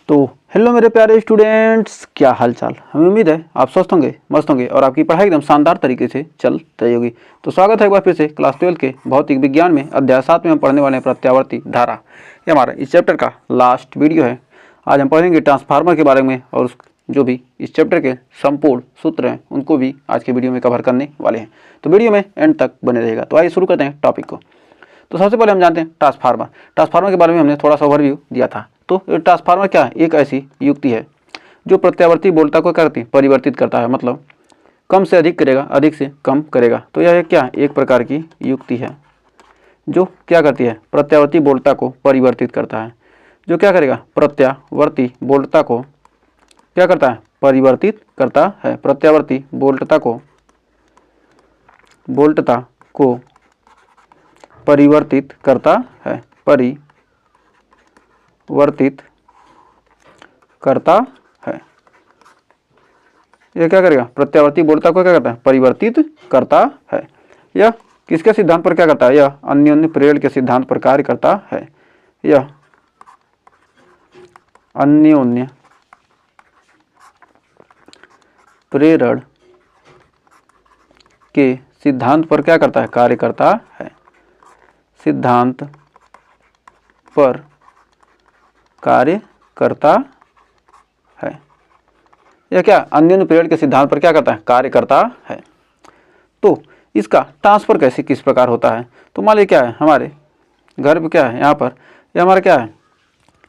तो हेलो मेरे प्यारे स्टूडेंट्स, क्या हाल चाल। हमें उम्मीद है आप स्वस्थ होंगे, मस्त होंगे और आपकी पढ़ाई एकदम शानदार तरीके से चल रही होगी। तो स्वागत है एक बार फिर से क्लास 12 के भौतिक विज्ञान में अध्याय 7 में हम पढ़ने वाले हैं प्रत्यावर्ती धारा। ये हमारा इस चैप्टर का लास्ट वीडियो है। आज हम पढ़ेंगे ट्रांसफार्मर के बारे में और जो भी इस चैप्टर के संपूर्ण सूत्र हैं उनको भी आज के वीडियो में कवर करने वाले हैं। तो वीडियो में एंड तक बने रहेगा। तो आइए शुरू करते हैं टॉपिक को। तो सबसे पहले हम जानते हैं ट्रांसफार्मर। ट्रांसफार्मर के बारे में हमने थोड़ा सा ओवरव्यू दिया था। तो ट्रांसफार्मर क्या है? एक ऐसी युक्ति है जो प्रत्यावर्ती वोल्टता को क्या करती है? परिवर्तित करता है। मतलब कम से अधिक करेगा, अधिक से कम करेगा। तो यह क्या एक प्रकार की युक्ति है जो क्या करती है? प्रत्यावर्ती वोल्टता को परिवर्तित करता है। जो क्या करेगा? प्रत्यावर्ती वोल्टता को क्या करता है? परिवर्तित करता है। प्रत्यावर्ती वोल्टता को परिवर्तित करता है। परिवर्तित करता है। यह क्या करेगा? प्रत्यावर्ती वोल्टता को क्या करता है? परिवर्तित करता है। यह किसके सिद्धांत पर क्या करता है? यह अन्योन्य प्रेरण के सिद्धांत पर कार्य करता है। यह अन्योन्य प्रेरण के सिद्धांत पर क्या करता है? कार्य करता है। सिद्धांत पर कार्य करता है। यह क्या? अन्योन्य प्रेरण के सिद्धांत पर क्या करता है? कार्य करता है। तो इसका ट्रांसफर कैसे किस प्रकार होता है? तो मान लीजिए क्या है, हमारे घर पे क्या है, यहाँ पर यह हमारा क्या है?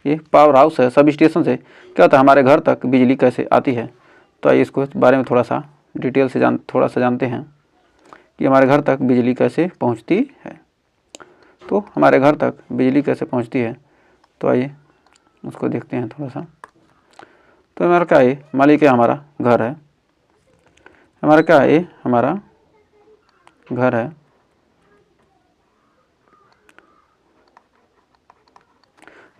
ये पावर हाउस है। सब स्टेशन से क्या होता है? हमारे घर तक बिजली कैसे आती है? तो आइए इसको बारे में थोड़ा सा डिटेल से जानते हैं कि हमारे घर तक बिजली कैसे पहुँचती है। तो हमारे घर तक बिजली कैसे पहुँचती है, तो आइए उसको देखते हैं थोड़ा सा। तो हमारा क्या है? मान लीजिए हमारा घर है। हमारा क्या है? हमारा घर है।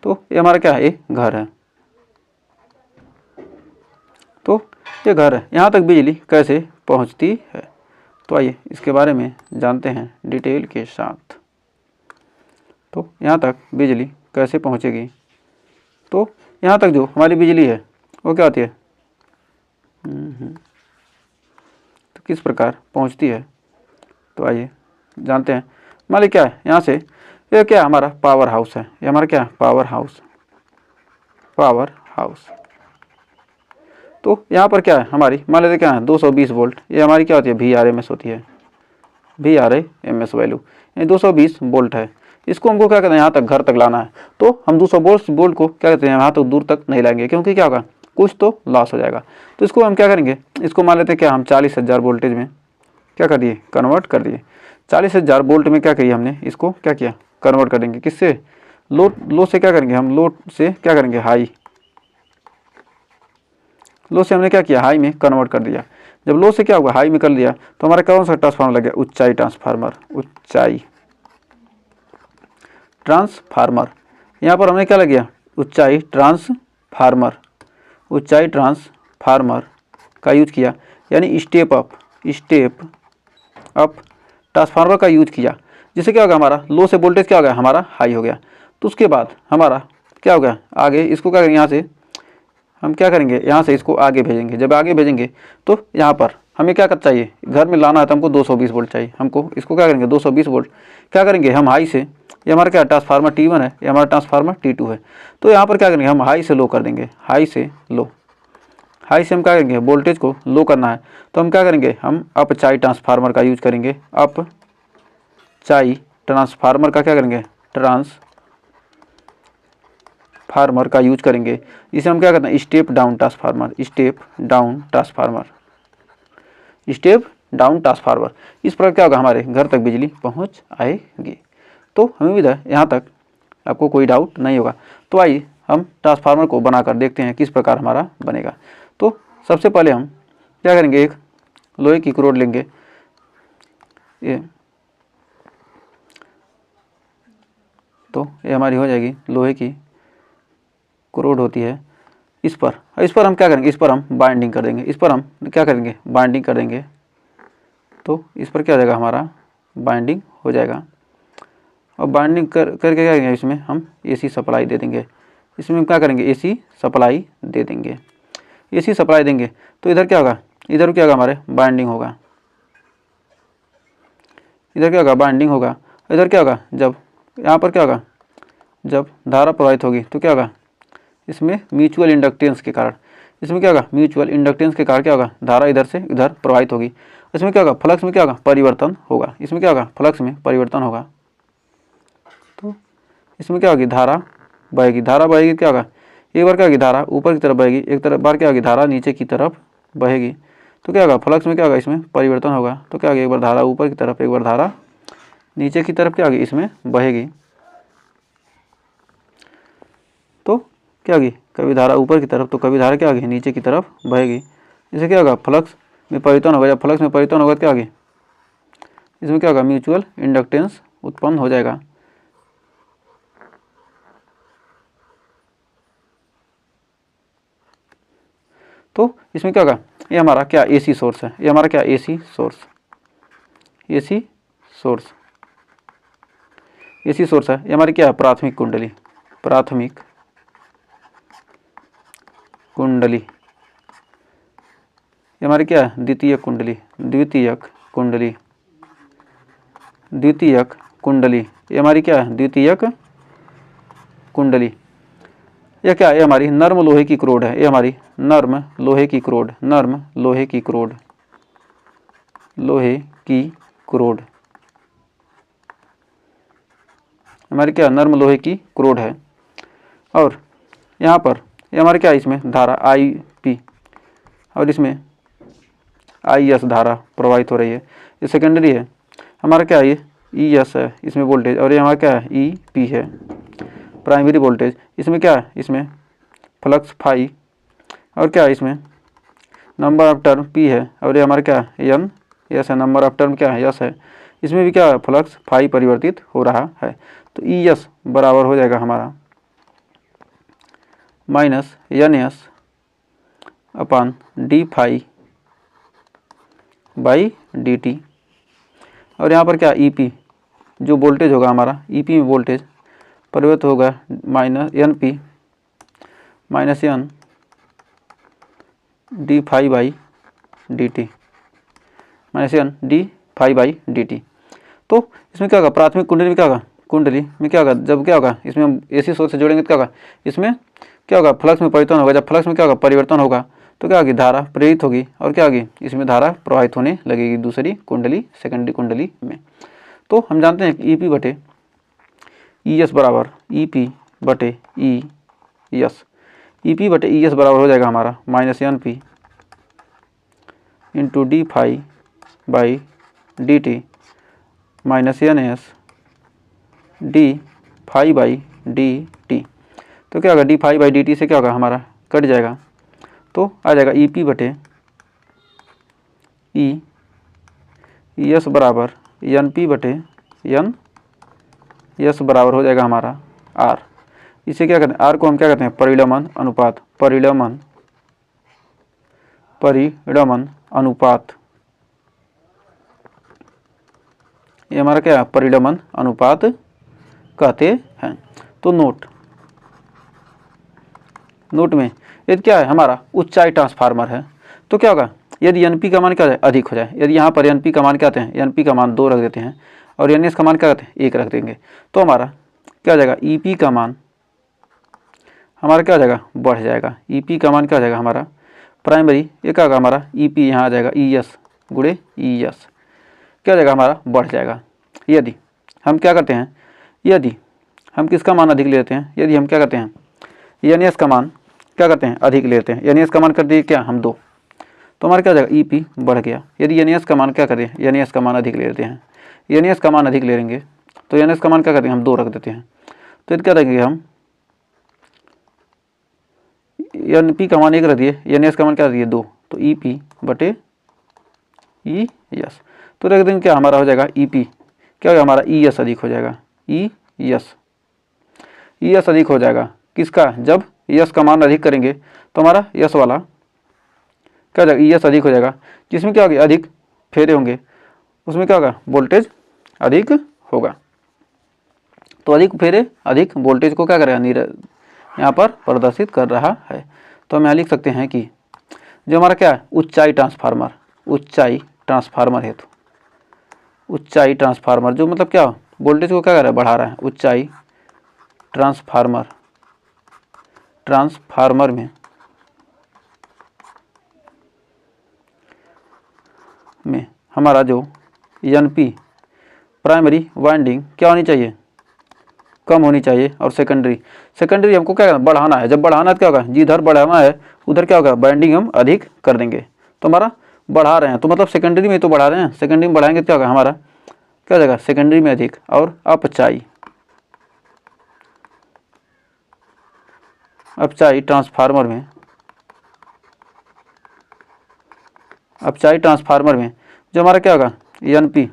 तो ये हमारा क्या है? घर है। तो ये घर है, यहाँ तक बिजली कैसे पहुँचती है? तो आइए इसके बारे में जानते हैं डिटेल के साथ। तो यहाँ तक बिजली कैसे पहुँचेगी? तो यहाँ तक जो हमारी बिजली है वो क्या होती है? तो किस प्रकार पहुँचती है? तो आइए जानते हैं। मान लीजिए क्या है, यहाँ से ये क्या हमारा पावर हाउस है। ये हमारा क्या? Power house. तो यहाँ पर क्या है हमारी? मान लेते क्या है? 220 वोल्ट। ये हमारी क्या होती है? VRMS होती है। VRMS वैल्यू ये 220 वोल्ट है। इसको हमको क्या करना है? यहाँ तक घर तक लाना है। तो हम 200 वोल्ट को क्या कहते हैं? यहाँ तक दूर तक नहीं लाएंगे, क्योंकि क्या होगा? कुछ तो लॉस हो जाएगा। तो इसको हम क्या करेंगे? इसको मान लेते हैं क्या हम 40,000 वोल्टेज में क्या कर दिए? कन्वर्ट कर दिए। 40,000 वोल्ट में क्या करिए हमने? इसको क्या किया? कन्वर्ट कर देंगे। किससे? लो से क्या करेंगे हम? लो से क्या करेंगे? हाई। लो से हमने क्या किया? हाई में कन्वर्ट कर दिया। जब लो से क्या होगा? हाई में कर दिया तो हमारा कौन सा ट्रांसफार्मर लग गया? ऊंचाई ट्रांसफार्मर। ऊंचाई ट्रांसफार्मर। यहाँ पर हमने क्या लग गया? ऊंचाई ट्रांसफार्मर। ऊंचाई ट्रांसफार्मर का यूज किया, यानी स्टेप अप ट्रांसफार्मर का यूज किया। जिससे क्या होगा? हमारा लो से वोल्टेज क्या हो गया? हमारा हाई हो गया। तो उसके बाद हमारा क्या हो गया? आगे इसको क्या करेंगे? यहाँ से हम क्या करेंगे? यहाँ से इसको आगे भेजेंगे। जब आगे भेजेंगे तो यहाँ पर हमें क्या कर चाहिए? घर में लाना है तो हमको 220 वोल्ट चाहिए। हमको इसको क्या करेंगे? 220 वोल्ट क्या करेंगे हम? हाई से, ये हमारा क्या ट्रांसफार्मर T1 है, ये हमारा ट्रांसफार्मर T2 है। तो यहाँ पर क्या करेंगे? हम हाई से लो कर देंगे। हाई से हम क्या करेंगे? वोल्टेज को लो करना है तो हम क्या करेंगे? हम अपचाई ट्रांसफार्मर का यूज करेंगे। अपचाई ट्रांसफार्मर का क्या करेंगे? ट्रांसफार्मर का यूज करेंगे। इसे हम क्या करते हैं? Step down transformer. इस प्रकार क्या होगा? हमारे घर तक बिजली पहुंच आएगी। तो हमें उम्मीद है यहाँ तक आपको कोई डाउट नहीं होगा। तो आइए हम ट्रांसफार्मर को बनाकर देखते हैं किस प्रकार हमारा बनेगा। तो सबसे पहले हम क्या करेंगे? एक लोहे की रॉड लेंगे। ये हमारी हो जाएगी लोहे की रॉड होती है। इस पर हम क्या करेंगे? इस पर हम बाइंडिंग कर देंगे। इस पर हम क्या करेंगे? बाइंडिंग कर देंगे। तो इस पर क्या हो जाएगा? हमारा बाइंडिंग हो जाएगा। और बाइंडिंग करके क्या करेंगे? इसमें हम AC सप्लाई दे देंगे। इसमें क्या करेंगे, एसी सप्लाई दे देंगे। एसी सप्लाई देंगे तो इधर क्या होगा, इधर क्या होगा, हमारे बाइंडिंग होगा, इधर क्या होगा, बाइंडिंग होगा। इधर क्या होगा, जब यहाँ पर क्या होगा, जब धारा प्रवाहित होगी तो क्या होगा, इसमें म्यूचुअल इंडक्टेंस के कारण, इसमें क्या होगा, म्यूचुअल इंडक्टेंस के कारण क्या होगा, धारा इधर से इधर प्रवाहित होगी। इसमें क्या होगा, फ्लक्स में क्या होगा, परिवर्तन होगा। इसमें क्या होगा, फ्लक्स में परिवर्तन होगा। तो इसमें क्या होगी, धारा बहेगी। धारा बहेगी क्या होगा, एक बार क्या होगी, धारा ऊपर की तरफ बहेगी, एक तरफ बार क्या होगी, धारा नीचे की तरफ बहेगी। तो क्या होगा, फ्लक्स में क्या होगा, इसमें परिवर्तन होगा। तो क्या होगा, एक बार धारा ऊपर की तरफ, एक बार धारा नीचे की तरफ क्या होगी, इसमें बहेगी। तो क्या होगी, कभी धारा ऊपर की तरफ तो कभी धारा क्या होगी, नीचे की तरफ बहेगी। इससे क्या होगा, फ्लक्स में परिवर्तन होगा। जब फ्लक्स में परिवर्तन होगा तो क्या होगी, इसमें क्या होगा, म्यूचुअल इंडक्टेंस उत्पन्न हो जाएगा। तो इसमें क्या होगा, ये हमारा क्या एसी सोर्स है, ये हमारा क्या AC source, AC source, AC source है। ये हमारी क्या है, प्राथमिक कुंडली, प्राथमिक कुंडली। ये हमारी क्या है, द्वितीयक कुंडली, द्वितीयक कुंडली, द्वितीयक कुंडली। ये हमारी क्या है, द्वितीयक कुंडली। यह क्या है, ये हमारी नर्म लोहे की क्रोड है, ये हमारी नर्म लोहे की क्रोड, नर्म लोहे की क्रोड, लोहे की क्रोड, हमारी क्या नर्म लोहे की क्रोड है। और यहाँ पर ये हमारे क्या है, इसमें धारा आई पी और इसमें आई एस धारा प्रवाहित हो रही है। ये सेकेंडरी है, हमारा क्या है, ये ई एस है इसमें वोल्टेज, और ये हमारा क्या है, ई पी है प्राइमरी वोल्टेज। इसमें क्या है, इसमें फ्लक्स फाई, और क्या है, इसमें नंबर ऑफ टर्म पी है, और ये हमारा क्या है, एन एस है, नंबर ऑफ टर्म क्या है, एस है। इसमें भी क्या है, फ्लक्स फाई परिवर्तित हो रहा है। तो ई एस बराबर हो जाएगा हमारा minus N S upon D phi by D T. और यहाँ पर क्या ई पी, जो वोल्टेज होगा हमारा, ई पी में वोल्टेज परिवर्तित होगा minus N P minus N D phi by D T, minus N D phi by D T. तो इसमें क्या होगा, प्राथमिक कुंडली में क्या होगा, कुंडली में क्या होगा, जब क्या होगा, इसमें हम एसी सोर्स से जोड़ेंगे तो क्या होगा, इसमें क्या होगा, फ्लक्स में परिवर्तन होगा। जब फ्लक्स में क्या होगा, परिवर्तन होगा तो क्या होगी, धारा प्रेरित होगी, और क्या होगी, इसमें धारा प्रवाहित होने लगेगी दूसरी कुंडली, सेकेंडरी कुंडली में। तो हम जानते हैं कि ई पी बटे ई एस बराबर, ई पी बटे ई एस, ई पी बटे ई एस बराबर हो जाएगा हमारा minus N P into D phi by D T minus N S D phi by D T. तो क्या होगा, D phi by D T से क्या होगा, हमारा कट जाएगा। तो आ जाएगा ई पी बटे ई एस बराबर एन पी बटे एन एस बराबर हो जाएगा हमारा आर। इसे क्या कहते हैं, आर को हम क्या कहते हैं, परिणमन अनुपात, परिणमन परिणमन अनुपात। ये हमारा क्या है, परिणमन अनुपात कहते हैं। तो नोट में यदि क्या है, हमारा ऊंचाई ट्रांसफार्मर है तो क्या होगा, यदि एन पी का मान क्या है, अधिक हो जाए, यदि यहाँ पर एन पी का मान क्या आते हैं, एन पी का मान 2 रख देते हैं और एन एस का मान क्या कहते हैं, 1 रख देंगे, तो हमारा क्या हो जाएगा, ई पी का मान हमारा क्या हो जाएगा, बढ़ जाएगा। ई पी का मान क्या हो जाएगा हमारा, प्राइमरी ये क्या होगा हमारा, ई पी यहाँ आ जाएगा ई एस गुणे ई एस, क्या हो जाएगा हमारा, बढ़ जाएगा। यदि हम क्या करते हैं, यदि हम किसका मान अधिक लेते हैं, यदि हम क्या करते हैं, एन एस का मान क्या करते हैं, अधिक लेते हैं, एन एस का मान कर दिए क्या हम 2, तो हमारा क्या हो जाएगा, ई पी बढ़ गया। यदि एन एस का मान क्या करें, एन एस का मान अधिक ले लेते हैं, एन एस का मान अधिक ले लेंगे तो एन एस का मान क्या करते हैं, हम 2 रख देते हैं। तो यदि क्या देंगे हम, एन पी का मान 1 रख दिए, एन एस का मान क्या दिए 2, तो ई पी बटे ई एस। तो रख देंगे क्या हमारा हो जाएगा, ई पी क्या होगा हमारा, ई एस अधिक हो जाएगा, ई एस अधिक हो जाएगा किसका, जब एस का मान अधिक करेंगे तो हमारा एस वाला क्या हो जाएगा, ई एस अधिक हो जाएगा, जिसमें क्या होगा, अधिक फेरे होंगे, उसमें क्या होगा, वोल्टेज अधिक होगा। तो अधिक फेरे अधिक वोल्टेज को क्या करेगा, यहाँ पर प्रदर्शित कर रहा है। तो हम यहाँ लिख सकते हैं कि जो हमारा क्या है ऊंचाई ट्रांसफार्मर, ऊंचाई ट्रांसफार्मर है, तो ऊंचाई ट्रांसफार्मर जो मतलब क्या वोल्टेज को क्या कर रहा है, बढ़ा रहा है। ऊंचाई ट्रांसफार्मर, ट्रांसफार्मर में हमारा जो एनपी प्राइमरी वाइंडिंग क्या होनी चाहिए, कम होनी चाहिए, और सेकेंडरी हमको क्या करना, बढ़ाना है। जब बढ़ाना है तो क्या होगा, जिधर बढ़ाना है उधर क्या होगा, बाइंडिंग हम अधिक कर देंगे। तो हमारा बढ़ा रहे हैं तो मतलब सेकेंडरी में तो बढ़ा रहे हैं, सेकेंडरी में बढ़ाएंगे तो क्या होगा, हमारा क्या हो जाएगा, सेकेंडरी में अधिक। और अपचाई, अपचाई ट्रांसफार्मर में, अपचाई ट्रांसफार्मर में जो हमारा क्या होगा, एनपी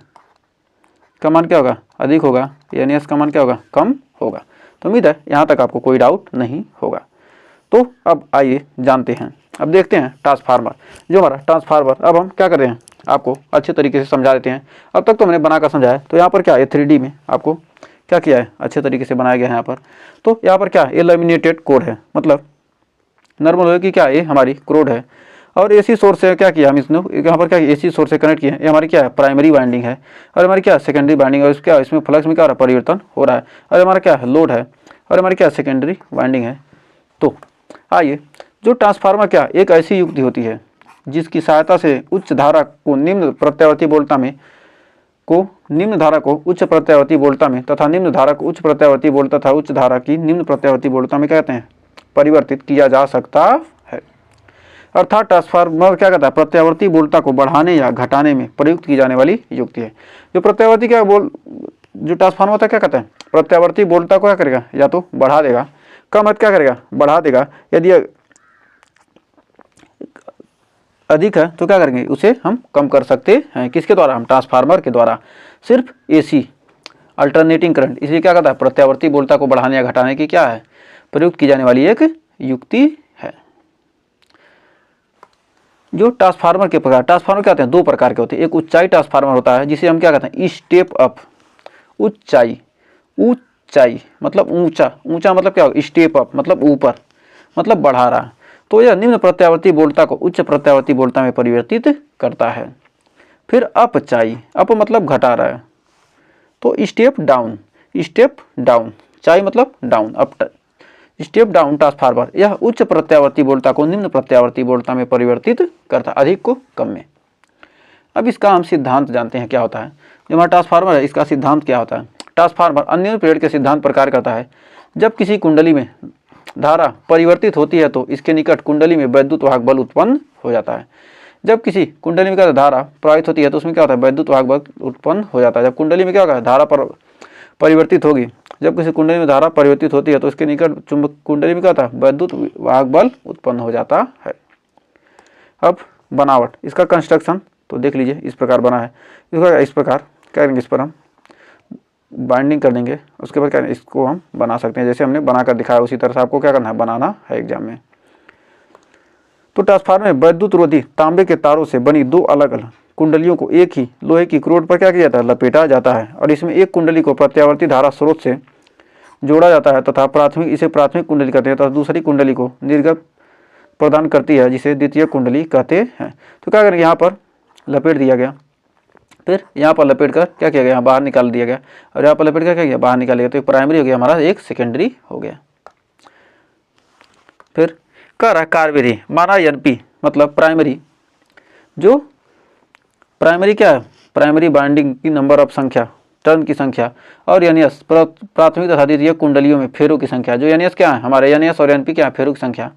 का मान क्या होगा, अधिक होगा, एनएस का मान क्या होगा, कम होगा। तो उम्मीद है यहाँ तक आपको कोई डाउट नहीं होगा। तो अब आइए जानते हैं, अब देखते हैं ट्रांसफार्मर। जो हमारा ट्रांसफार्मर, अब हम क्या कर रहे हैं, आपको अच्छे तरीके से समझा देते हैं। अब तक तो मैंने बनाकर समझाया, तो यहाँ पर क्या है 3D में आपको क्या किया है, अच्छे तरीके से बनाया गया है यहाँ पर। तो यहाँ पर क्या है, लेमिनेटेड कोड है, मतलब नॉर्मल लोहे की क्या है, ये हमारी क्रोड है। और एसी सोर्स से क्या किया हम इसने, यहाँ पर क्या एसी सोर्स से कनेक्ट किए हैं। ये हमारी क्या है, प्राइमरी वाइंडिंग है, और हमारी क्या सेकेंडरी वाइंडिंग है। और क्या इसमें फ्लक्स में क्या हो रहा है, परिवर्तन हो रहा है। और हमारा क्या है, लोड है, और हमारी क्या सेकेंडरी वाइंडिंग है। तो आइए, जो ट्रांसफार्मर क्या एक ऐसी युक्ति होती है जिसकी सहायता से उच्च धारा को निम्न प्रत्यावर्ती वोल्टता में निम्न धारा को उच्च प्रत्यावर्ती वोल्टता में तथा निम्न धारा को उच्च प्रत्यावर्ती वोल्टता तथा उच्च धारा की निम्न प्रत्यावर्ती वोल्टता में क्या कहते हैं, परिवर्तित किया जा सकता है। अर्थात ट्रांसफार्मर क्या कहता है, प्रत्यावर्ती वोल्टता को बढ़ाने या घटाने में प्रयुक्त की जाने वाली युक्ति है। जो प्रत्यावर्ती क्या जो ट्रांसफार्मर होता है क्या कहता है, प्रत्यावर्ती वोल्टता को क्या करेगा, या तो बढ़ा देगा, कम क्या करेगा, बढ़ा देगा। यदि अधिक है तो क्या करेंगे, उसे हम कम कर सकते हैं। किसके द्वारा, हम ट्रांसफार्मर के द्वारा। सिर्फ एसी अल्टरनेटिंग करंट, इसलिए क्या कहता है, प्रत्यावर्ती वोल्टता को बढ़ाने या घटाने की क्या है, प्रयुक्त की जाने वाली एक युक्ति है। जो ट्रांसफार्मर के प्रकार, ट्रांसफार्मर क्या होते हैं, दो प्रकार के होते हैं। एक ऊंचाई ट्रांसफार्मर होता है जिसे हम क्या कहते हैं, स्टेप अप। ऊंचाई, ऊंचाई मतलब ऊंचा, ऊंचा मतलब क्या, स्टेप अप मतलब ऊपर, मतलब बढ़ा रहा। तो यह निम्न प्रत्यावर्ती वोल्टता को उच्च प्रत्यावर्ती वोल्टता में परिवर्तित करता है। फिर अपचाई, अप मतलब घटा रहा है, तो स्टेप डाउन, स्टेप डाउन, चाई मतलब down, up step down transformer यह उच्च प्रत्यावर्ती वोल्टता को निम्न प्रत्यावर्ती वोल्टता में परिवर्तित करता है, अधिक को कम में। अब इसका हम सिद्धांत जानते हैं क्या होता है। जो हमारा ट्रांसफार्मर है इसका सिद्धांत क्या होता है। ट्रांसफार्मर अन्य पेड़ के सिद्धांत प्रकार करता है। जब किसी कुंडली में धारा परिवर्तित होती है तो इसके निकट कुंडली में वैद्युत वाहक बल उत्पन्न हो जाता है। जब किसी कुंडली में क्या धारा प्रवाहित होती है तो उसमें क्या होता है, वैद्युत वाहक बल उत्पन्न हो जाता है। जब कुंडली में क्या होगा, धारा परिवर्तित होगी, जब किसी कुंडली में धारा परिवर्तित होती है तो उसके निकट चुंबक कुंडली में क्या होता है, वैद्युत वाहक बल उत्पन्न हो जाता है। अब बनावट, इसका कंस्ट्रक्शन तो देख लीजिए, इस प्रकार बना है। इसका इस प्रकार करेंगे, इस पर हम बाइंडिंग कर देंगे, उसके बाद क्या इसको हम बना सकते हैं। जैसे हमने बनाकर दिखाया उसी तरह से आपको क्या करना है, बनाना है एग्जाम में। तो ट्रांसफार्मर में वैद्युत रोधी तांबे के तारों से बनी दो अलग अलग कुंडलियों को एक ही लोहे की क्रोड पर क्या किया जाता है, लपेटा जाता है। और इसमें एक कुंडली को प्रत्यावर्ती धारा स्रोत से जोड़ा जाता है तथा इसे प्राथमिक कुंडली कहते हैं, तथा दूसरी कुंडली को निर्गत प्रदान करती है जिसे द्वितीय कुंडली कहते हैं। तो क्या करेंगे, यहाँ पर लपेट दिया गया, फिर यहाँ पर लपेट कर क्या किया गया, यहाँ बाहर निकाल दिया गया, और यहाँ पर लपेट कर क्या किया, बाहर निकाल दिया। तो एक प्राइमरी हो गया हमारा, एक सेकेंडरी हो गया। फिर कह रहा कार्यविधि, माना एनपी मतलब प्राइमरी, जो प्राइमरी क्या है, प्राइमरी बाइंडिंग की नंबर ऑफ संख्या, टर्न की संख्या, और एनएस प्राथमिक तथा द्वितीय कुंडलियों में फेरों की संख्या। जो एनएस क्या है, हमारे एनएस और एनपी क्या है, फेरों की संख्या।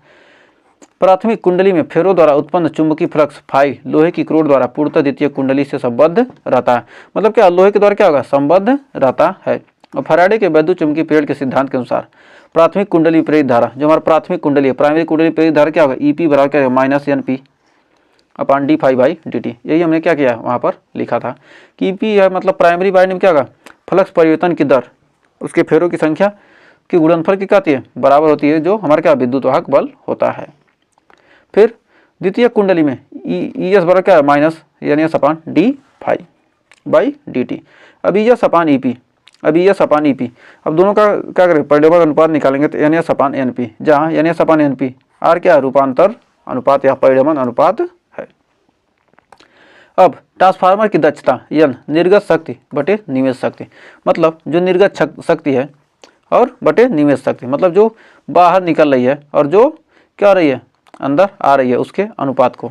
प्राथमिक कुंडली में फेरों द्वारा उत्पन्न चुंबकीय फ्लक्स फाई लोहे की क्रोड द्वारा पूर्णतः द्वितीय कुंडली से संबद्ध रहता है। मतलब क्या, लोहे के द्वारा क्या होगा, संबद्ध रहता है। और फैराडे के वैद्युत चुंबकीय प्रेरण के सिद्धांत के अनुसार प्राथमिक कुंडली प्रेरित धारा, जो हमारा प्राथमिक कुंडली है, प्राइमरी कुंडली प्रेरित धारा क्या होगा, ईपी बराबर क्या होगा, minus NP upon D phi by D T. यही हमने क्या किया वहाँ पर लिखा था कि ईपी है मतलब प्राइमरी बाइंडिंग में क्या होगा, फ्लक्स परिवर्तन की दर उसके फेरों की संख्या की गुणनफल की क्या होती है, बराबर होती है, जो हमारा क्या विद्युत वाहक बल होता है। फिर द्वितीय कुंडली में ई एस बराबर क्या है, minus N S upon D phi by D T. अब E S upon E P, अभी एस अपान ई पी। अब दोनों का क्या करें, परिमाण अनुपात निकालेंगे तो N S upon N P, जहाँ N S upon N P आर क्या रूपांतर अनुपात या परिमाण अनुपात है। अब ट्रांसफार्मर की दक्षता यन निर्गत शक्ति बटे निवेश शक्ति, मतलब जो निर्गत शक्ति है और बटे निवेश शक्ति, मतलब जो बाहर निकल रही है और जो क्या रही है अंदर आ रही है, उसके अनुपात को,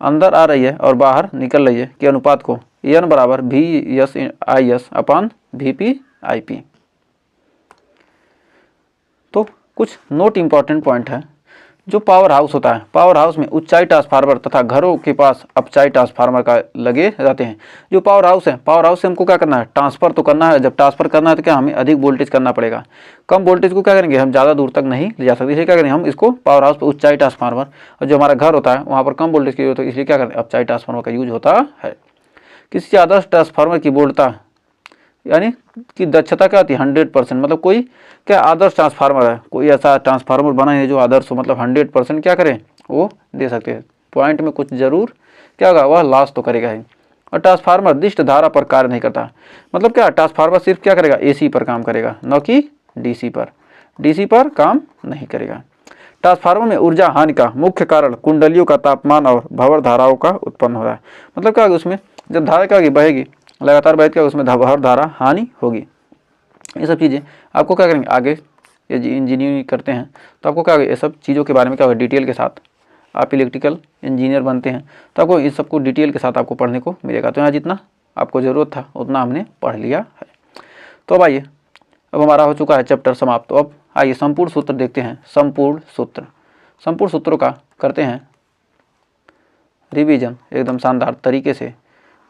अंदर आ रही है और बाहर निकल रही है के अनुपात को एन बराबर we S I S upon V P I P. तो कुछ नोट इम्पॉर्टेंट पॉइंट है। जो पावर हाउस होता है, पावर हाउस में ऊंचाई ट्रांसफार्मर तथा घरों के पास अपचाई ट्रांसफार्मर का लगे रहते हैं। जो पावर हाउस है, पावर हाउस से हमको क्या करना है, ट्रांसफर तो करना है। जब ट्रांसफर करना है तो क्या हमें अधिक वोल्टेज करना पड़ेगा। कम वोल्टेज को क्या करेंगे, हम ज़्यादा दूर तक नहीं ले जा सकते, इसलिए क्या करेंगे हम इसको पावर हाउस पर ऊंचाई ट्रांसफार्मर, और जो हमारा घर होता है वहाँ पर कम वोल्टेज की जरूरत है, इसलिए क्या करें अपचाई ट्रांसफार्मर का यूज होता है। किसी आदर्श ट्रांसफार्मर की वोल्टता यानी कि दक्षता क्या होती है 100%, मतलब कोई क्या आदर्श ट्रांसफार्मर है, कोई ऐसा ट्रांसफार्मर बना है जो आदर्श हो, मतलब 100% क्या करें वो दे सकते हैं। पॉइंट में कुछ जरूर क्या होगा, वह लॉस तो करेगा ही। और ट्रांसफार्मर दिष्ट धारा पर कार्य नहीं करता, मतलब क्या ट्रांसफार्मर सिर्फ क्या करेगा एसी पर काम करेगा, न कि डीसी पर काम नहीं करेगा। ट्रांसफार्मर में ऊर्जा हानि का मुख्य कारण कुंडलियों का तापमान और भंवर धाराओं का उत्पन्न हो रहा है, मतलब क्या होगा उसमें जब धारा क्या होगी बहेगी लगातार बहती है, उसमें भंवर धारा हानि होगी। ये सब चीज़ें आपको क्या करेंगे आगे, ये इंजीनियरिंग करते हैं तो आपको क्या होगा ये सब चीज़ों के बारे में क्या होगा डिटेल के साथ, आप इलेक्ट्रिकल इंजीनियर बनते हैं तो आपको इन सबको डिटेल के साथ आपको पढ़ने को मिलेगा। तो यहाँ जितना आपको ज़रूरत था उतना हमने पढ़ लिया है। तो अब आइए, अब हमारा हो चुका है चैप्टर समाप्त। तो अब आइए संपूर्ण सूत्र देखते हैं। संपूर्ण सूत्रों का करते हैं रिवीजन एकदम शानदार तरीके से।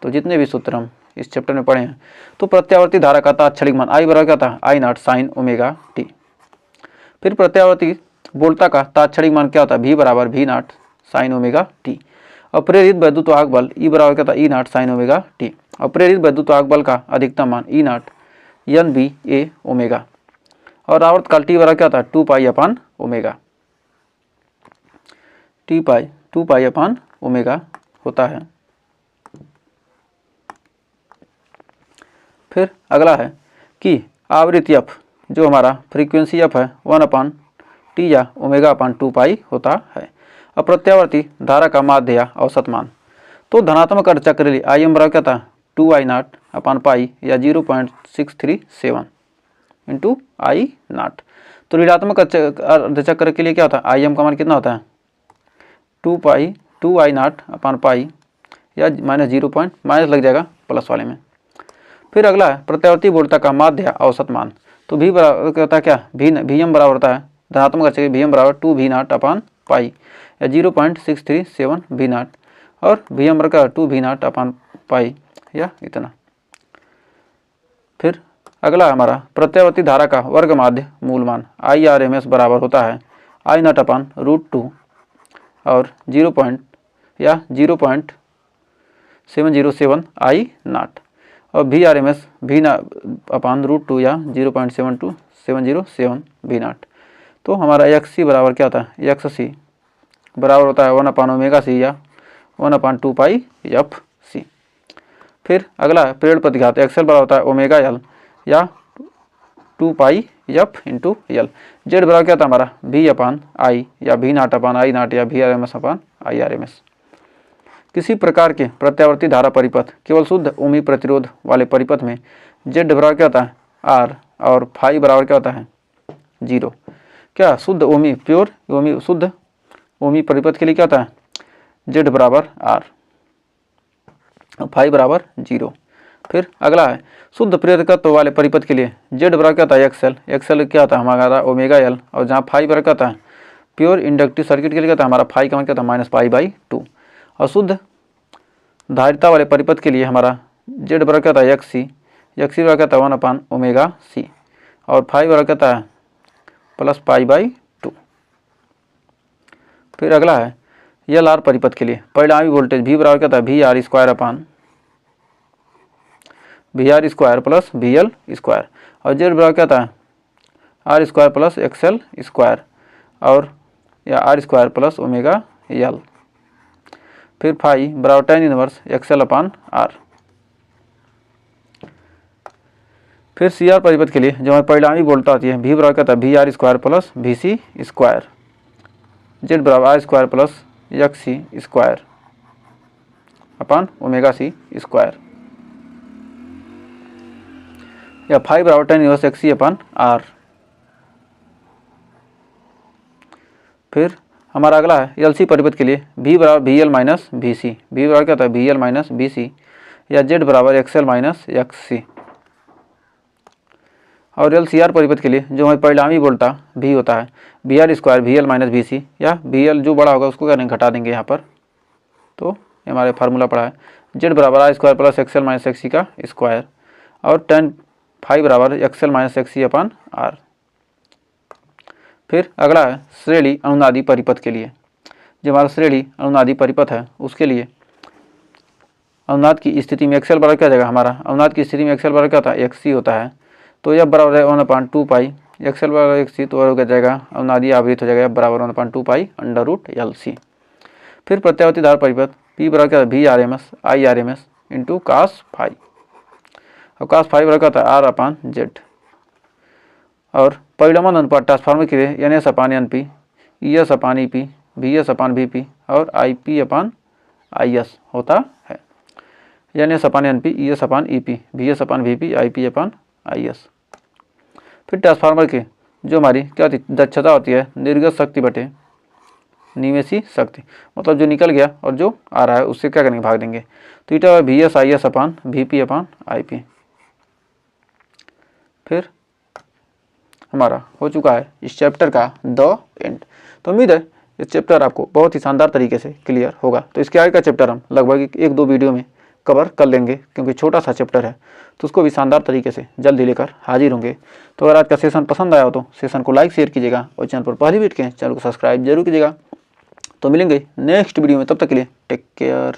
तो जितने भी सूत्र हम इस चैप्टर में पढ़े हैं, तो प्रत्यावर्ती धारा का तात्क्षणिक मान आई बराबर क्या था आई नॉट साइन ओमेगा टी। फिर प्रत्यावर्ती वोल्टता का तात्क्षणिक मान क्या होता है वी बराबर V naught sine omega T. और प्रेरित वैद्युत वाहक बल ई बराबर क्या था E naught sine omega T. और प्रेरित वैद्युत वाहक बल का अधिकतम मान E naught N B A omega. और आवर्त काल टी बराबर क्या था 2 pi upon omega, two pi upon omega होता है। फिर अगला है कि आवृत्ति एफ, जो हमारा फ्रीक्वेंसी एफ है 1 अपान टी या ओमेगा अपान 2 पाई होता है। और प्रत्यावर्ती धारा का माध्य या औसत मान, तो धनात्मक अर्धचक्र आई एम बराबर क्या था 2 आई नॉट अपान पाई या 0.637 इंटू आई नॉट। तो ऋणात्मक अर्धचक्र के लिए क्या होता है आई एम का मान कितना होता है 2 आई नॉट अपान पाई या माइनस 0 माइनस लग जाएगा प्लस वाले में। फिर अगला है प्रत्यावर्ती वोल्टता का माध्य या औसत मान, तो भी बराबर होता है क्या वी एम बराबर होता है धनात्मक अर्धचक्र वी एम बराबर 2 वी नॉट अपान पाई या 0.637 वी नॉट, और वी एम बराबर 2 वी नॉट अपान पाई या इतना। फिर अगला हमारा प्रत्यावर्ती धारा का वर्ग माध्य मूल मान आई आर एम एस बराबर होता है आई नॉट अपान √2 और 0.707 आई नॉट। और V R M S V ना अपान √2 या 0.72707 वी नॉट। तो हमारा एक्स सी बराबर क्या होता है एक्स सी बराबर होता है 1 अपान ओमेगा सी या 1 अपान 2 पाई एफ सी। फिर अगला है प्रेरण प्रतिघात एक्सएल बराबर होता है ओमेगा एल या 2 pi F into L. Z बराबर क्या था हमारा वी अपान आई या V naught upon I naught या V R M S upon I R M S. किसी प्रकार के प्रत्यावर्ती धारा परिपथ केवल शुद्ध ओमी प्रतिरोध वाले परिपथ में जेड बराबर क्या होता है आर और फाई बराबर क्या होता है 0। क्या शुद्ध ओमी प्योर ओमी शुद्ध ओमी परिपथ के लिए क्या होता है जेड बराबर आर और फाई बराबर 0। फिर अगला है शुद्ध प्रेरकत्व वाले परिपथ के लिए जेड बराबर क्या होता है एक्सएल क्या होता है हमारा ओमेगा एल, और जहाँ फाई बराबर क्या होता है प्योर इंडक्टिव सर्किट के लिए क्या होता है हमारा फाई का मान क्या होता है -पाई/2। और शुद्ध धारिता वाले परिपथ के लिए हमारा जेड बराबर क्या होता है एक्स सी बराबर क्या होता है 1 अपान ओमेगा सी और फाई बराबर क्या होता है +पाई/2। फिर अगला है एल आर परिपथ के लिए परिणामी वोल्टेज वी बराबर क्या होता है VR² अपान VR² प्लस VL² और जेड बराबर क्या होता है R² प्लस XL² और या R² प्लस ओमेगा एल। फिर फाई बराबर tan इनवर्स XL अपान R। फिर सी आर परिपथ के लिए जो हमारी परिणामी वोल्टता होती है V बराबर क्या होता है V R square plus V C square, Z बराबर R square plus X C square upon omega C square, या फाइव बराबर tan inverse X C upon R. फिर हमारा अगला है एल सी परिपथ के लिए V बराबर V L minus V C, V बराबर क्या होता है V L minus V C, या जेड बराबर X L minus X C. और एल सी आर परिपथ के लिए जो हमारी परिणामी वोल्टता V होता है V R square V L minus V C, या वी एल जो बड़ा होगा उसको क्या घटा देंगे यहाँ पर, तो ये हमारे फार्मूला पड़ा है जेड बराबर R square plus X L minus X C का स्क्वायर, और tan फाइव बराबर X L minus X C upon R. फिर अगला है श्रेणी अनुनादी परिपथ के लिए, जो हमारा श्रेणी अनुनादी परिपथ है उसके लिए अनुनाद की स्थिति में एक्सएल बराबर क्या जाएगा, हमारा अनुनाद की स्थिति में एक्सएल बराबर क्या होता है एक्स सी होता है, तो यह बराबर है 1/2 पाई एक्सएल बराबर एक्स सी, तो और क्या जाएगा अनुनादी आवृत्त हो जाएगा बराबर 1/2 pi under root L C. फिर प्रत्यावर्ती धारा परिपथ P बराबर क्या है V R M S I R M S into cos phi, और कास फाइव बराबर क्या होता है आर अपान जेड। और परिणामन अनुपात ट्रांसफार्मर के लिए N S upon N P, E S upon E P, V S upon V P और I P upon I S होता है, N S upon N P, E S upon E P, V S upon V P, I P upon I S. फिर transformer की जो हमारी क्या होती दक्षता होती है निर्गत शक्ति बटे निवेशी शक्ति, मतलब जो निकल गया और जो आ रहा है उससे क्या करेंगे भाग देंगे, तो eta V S I S upon V P upon I P. फिर हमारा हो चुका है इस चैप्टर का द एंड। तो उम्मीद है इस चैप्टर आपको बहुत ही शानदार तरीके से क्लियर होगा। तो इसके आगे का चैप्टर हम लगभग 1-2 वीडियो में कवर कर लेंगे, क्योंकि छोटा सा चैप्टर है तो उसको भी शानदार तरीके से जल्दी लेकर हाजिर होंगे। तो अगर आज का सेशन पसंद आया हो तो सेशन को लाइक शेयर कीजिएगा, और चैनल पर पहली बार के चैनल को सब्सक्राइब जरूर कीजिएगा। तो मिलेंगे नेक्स्ट वीडियो में, तब तक के लिए टेक केयर।